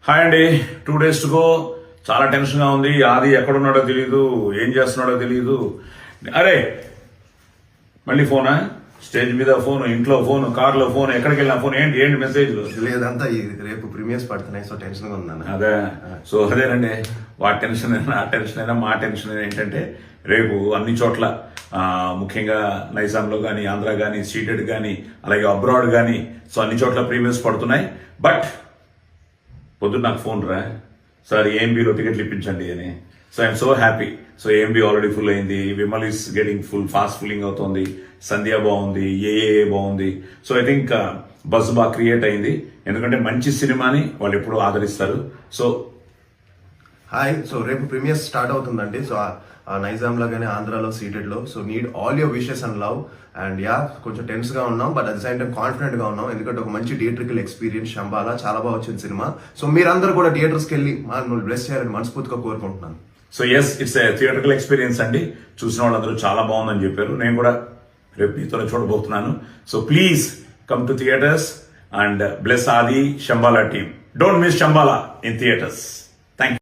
Hi అండి, 2 days to go. చాలా టెన్షన్గా ఉంది. ఆది ఎక్కడున్నాడో తెలియదు, ఏం చేస్తున్నాడో తెలియదు. అరే మళ్ళీ ఫోనా? స్టేజ్ మీద ఫోన్, ఇంట్లో ఫోన్, కార్లో ఫోన్, ఎక్కడికి వెళ్ళినా ఫోన్. ఏంటి ఏంటి మెసేజ్లు? లేదంతా రేపు ప్రీమియర్స్ పడుతున్నాయి, సో టెన్షన్ గా ఉందన్న. అదేనండి, వాటి టెన్షన్ అయినా ఆ టెన్షన్ అయినా మా టెన్షన్ అయినా ఏంటంటే రేపు అన్ని చోట్ల ముఖ్యంగా నైజాంలో కానీ, ఆంధ్ర కానీ, సీటెడ్ కానీ, అలాగే అబ్రాడ్ కానీ, సో అన్ని చోట్ల ప్రీమియర్స్ పడుతున్నాయి. బట్ పొద్దున్న నాకు ఫోన్ రా, సార్ ఏఎంబీలో టికెట్లు ఇప్పించండి అని. So I'm so happy. So AMB already full అయింది, Vimal is getting full, fast filling అవుతుంది, సంధ్య బాగుంది, ఏఏ బాగుంది. సో ఐ థింక్ బజ్ బాగా క్రియేట్ అయింది, ఎందుకంటే మంచి సినిమాని వాళ్ళు ఎప్పుడూ ఆదరిస్తారు. సో హాయ్, సో రేపు ప్రీమియర్స్ స్టార్ట్ అవుతుందండి. సో నైజాంలో కానీ, ఆంధ్రాలో, సీటెడ్లో. So need all your wishes and love. And కొంచెం టెన్స్ గా ఉన్నాం, but at the same time confident గా ఉన్నాం, ఎందుకంటే ఒక మంచి థియేట్రికల్ ఎక్స్పీరియన్స్. శంబాలా చాలా బాగా వచ్చింది సినిమా. సో మీరందరూ కూడా థియేటర్స్కి వెళ్ళి మమ్మల్ని బ్లెస్ చేయాలని మనస్ఫూర్తిగా కోరుకుంటున్నాను. So yes, it's a theatrical experience అండి. చూసిన వాళ్ళందరూ చాలా బాగుందని చెప్పారు. నేను కూడా రేపు మీతో చూడబోతున్నాను. So please come to theatres and bless Aadi Shambhala team. Don't miss Shambhala in theatres.